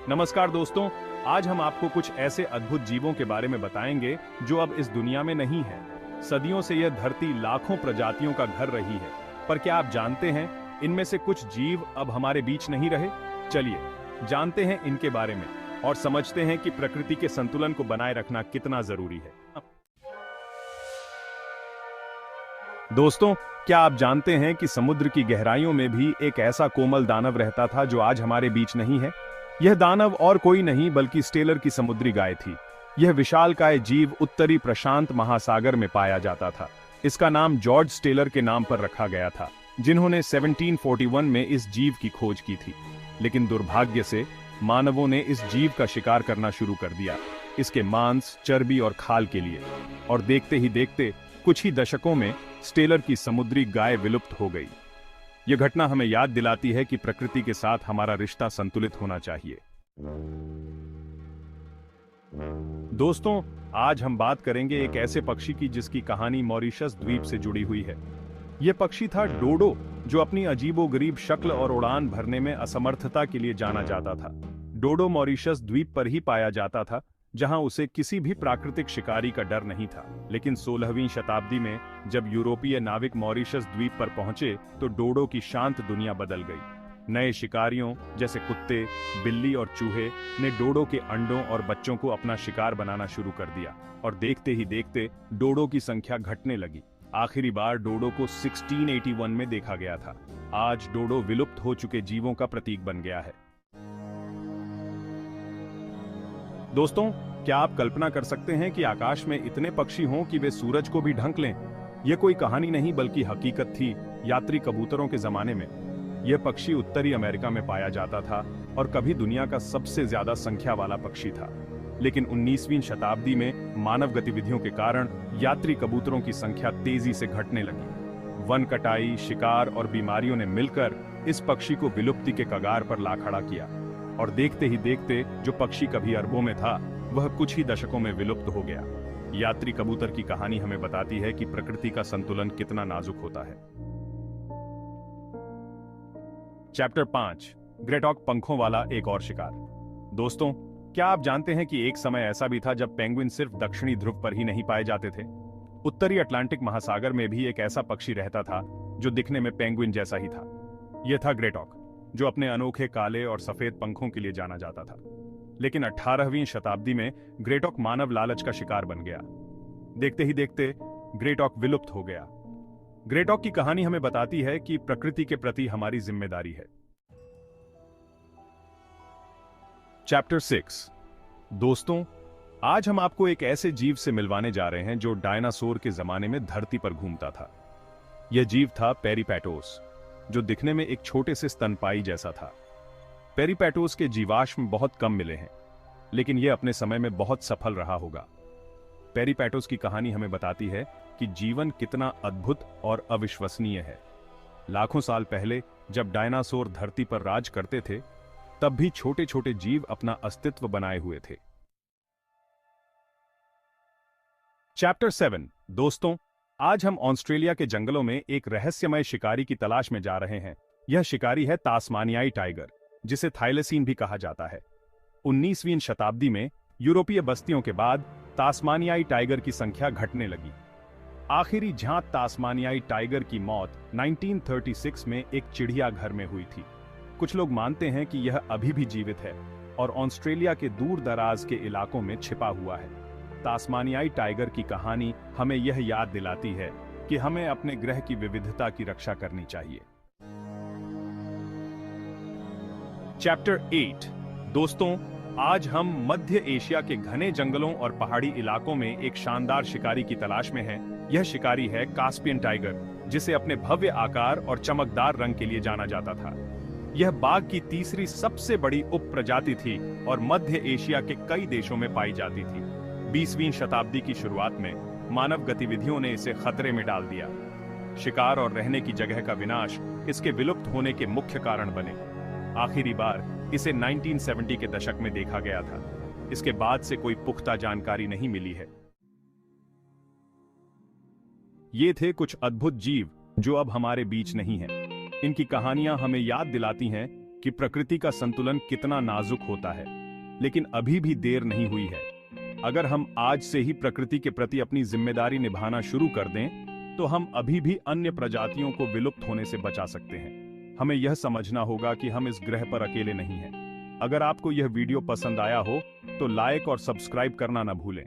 नमस्कार दोस्तों, आज हम आपको कुछ ऐसे अद्भुत जीवों के बारे में बताएंगे जो अब इस दुनिया में नहीं है। सदियों से यह धरती लाखों प्रजातियों का घर रही है, पर क्या आप जानते हैं इनमें से कुछ जीव अब हमारे बीच नहीं रहे? चलिए जानते हैं इनके बारे में और समझते हैं कि प्रकृति के संतुलन को बनाए रखना कितना जरूरी है। दोस्तों, क्या आप जानते हैं कि समुद्र की गहराइयों में भी एक ऐसा कोमल दानव रहता था जो आज हमारे बीच नहीं है? यह दानव और कोई नहीं बल्कि स्टेलर की समुद्री गाय थी। यह विशालकाय जीव उत्तरी प्रशांत महासागर में पाया जाता था। इसका नाम जॉर्ज स्टेलर के नाम पर रखा गया था, जिन्होंने 1741 में इस जीव की खोज की थी। लेकिन दुर्भाग्य से मानवों ने इस जीव का शिकार करना शुरू कर दिया, इसके मांस, चर्बी और खाल के लिए। और देखते ही देखते कुछ ही दशकों में स्टेलर की समुद्री गाय विलुप्त हो गई। यह घटना हमें याद दिलाती है कि प्रकृति के साथ हमारा रिश्ता संतुलित होना चाहिए। दोस्तों, आज हम बात करेंगे एक ऐसे पक्षी की जिसकी कहानी मॉरिशस द्वीप से जुड़ी हुई है। यह पक्षी था डोडो, जो अपनी अजीबोगरीब शक्ल और उड़ान भरने में असमर्थता के लिए जाना जाता था। डोडो मॉरिशस द्वीप पर ही पाया जाता था, जहां उसे किसी भी प्राकृतिक शिकारी का डर नहीं था। लेकिन 16वीं शताब्दी में जब यूरोपीय नाविक मॉरिशस द्वीप पर पहुंचे तो डोडो की शांत दुनिया बदल गई। नए शिकारियों जैसे कुत्ते, बिल्ली और चूहे ने डोडो के अंडों और बच्चों को अपना शिकार बनाना शुरू कर दिया, और देखते ही देखते डोडो की संख्या घटने लगी। आखिरी बार डोडो को 1681 में देखा गया था। आज डोडो विलुप्त हो चुके जीवों का प्रतीक बन गया है। दोस्तों, क्या आप कल्पना कर सकते हैं कि आकाश में इतने पक्षी हों कि वे सूरज को भी ढंक लें? यह कोई कहानी नहीं बल्कि हकीकत थी। यात्री कबूतरों के जमाने में यह पक्षी उत्तरी अमेरिका में पाया जाता था और कभी दुनिया का सबसे ज्यादा संख्या वाला पक्षी था। लेकिन 19वीं शताब्दी में मानव गतिविधियों के कारण यात्री कबूतरों की संख्या तेजी से घटने लगी। वन कटाई, शिकार और बीमारियों ने मिलकर इस पक्षी को विलुप्ति के कगार पर ला खड़ा किया। और देखते ही देखते जो पक्षी कभी अरबों में था, वह कुछ ही दशकों में विलुप्त हो गया। यात्री कबूतर की कहानी हमें बताती है कि प्रकृति का संतुलन कितना नाजुक होता है। चैप्टर 5, ग्रेटॉक पंखों वाला एक और शिकार। दोस्तों, क्या आप जानते हैं कि एक समय ऐसा भी था जब पेंगुइन सिर्फ दक्षिणी ध्रुव पर ही नहीं पाए जाते थे? उत्तरी अटलांटिक महासागर में भी एक ऐसा पक्षी रहता था जो दिखने में पेंगुइन जैसा ही था। यह था ग्रेटॉक, जो अपने अनोखे काले और सफेद पंखों के लिए जाना जाता था। लेकिन 18वीं शताब्दी में ग्रेटॉक मानव लालच का शिकार बन गया। देखते ही देखते ग्रेटॉक विलुप्त हो गया। ग्रेटॉक की कहानी हमें बताती है कि प्रकृति के प्रति हमारी जिम्मेदारी है। चैप्टर 6। दोस्तों, आज हम आपको एक ऐसे जीव से मिलवाने जा रहे हैं जो डायनासोर के जमाने में धरती पर घूमता था। यह जीव था पेरिपैटोस, जो दिखने में एक छोटे से स्तनपाई जैसा था। पेरिपैटोस के जीवाश्म बहुत कम मिले हैं, लेकिन यह अपने समय में बहुत सफल रहा होगा। पेरिपैटोस की कहानी हमें बताती है कि जीवन कितना अद्भुत और अविश्वसनीय है। लाखों साल पहले जब डायनासोर धरती पर राज करते थे, तब भी छोटे छोटे जीव अपना अस्तित्व बनाए हुए थे। चैप्टर 7। दोस्तों, आज हम ऑस्ट्रेलिया के जंगलों में एक रहस्यमय शिकारी की तलाश में जा रहे हैं। यह शिकारी है तास्मानियाई टाइगर, जिसे थाइलेसीन भी कहा जाता है। 19वीं शताब्दी में यूरोपीय बस्तियों के बाद तास्मानियाई टाइगर की संख्या घटने लगी। आखिरी झांत तास्मानियाई टाइगर की मौत 1936 में एक चिड़ियाघर में हुई थी। कुछ लोग मानते हैं कि यह अभी भी जीवित है और ऑस्ट्रेलिया के दूर दराज के इलाकों में छिपा हुआ है। तास्मानियाई टाइगर की कहानी हमें यह याद दिलाती है कि हमें अपने ग्रह की विविधता की रक्षा करनी चाहिए। चैप्टर 8। दोस्तों, आज हम मध्य एशिया के घने जंगलों और पहाड़ी इलाकों में एक शानदार शिकारी की तलाश में हैं। यह शिकारी है कास्पियन टाइगर, जिसे अपने भव्य आकार और चमकदार रंग के लिए जाना जाता था। यह बाघ की तीसरी सबसे बड़ी उप प्रजाति थी और मध्य एशिया के कई देशों में पाई जाती थी। 20वीं शताब्दी की शुरुआत में मानव गतिविधियों ने इसे खतरे में डाल दिया। शिकार और रहने की जगह का विनाश इसके विलुप्त होने के मुख्य कारण बने। आखिरी बार इसे 1970 के दशक में देखा गया था। इसके बाद से कोई पुख्ता जानकारी नहीं मिली है। ये थे कुछ अद्भुत जीव जो अब हमारे बीच नहीं हैं। इनकी कहानियां हमें याद दिलाती हैं कि प्रकृति का संतुलन कितना नाजुक होता है, लेकिन अभी भी देर नहीं हुई है। अगर हम आज से ही प्रकृति के प्रति अपनी जिम्मेदारी निभाना शुरू कर दें, तो हम अभी भी अन्य प्रजातियों को विलुप्त होने से बचा सकते हैं। हमें यह समझना होगा कि हम इस ग्रह पर अकेले नहीं हैं। अगर आपको यह वीडियो पसंद आया हो, तो लाइक और सब्सक्राइब करना न भूलें।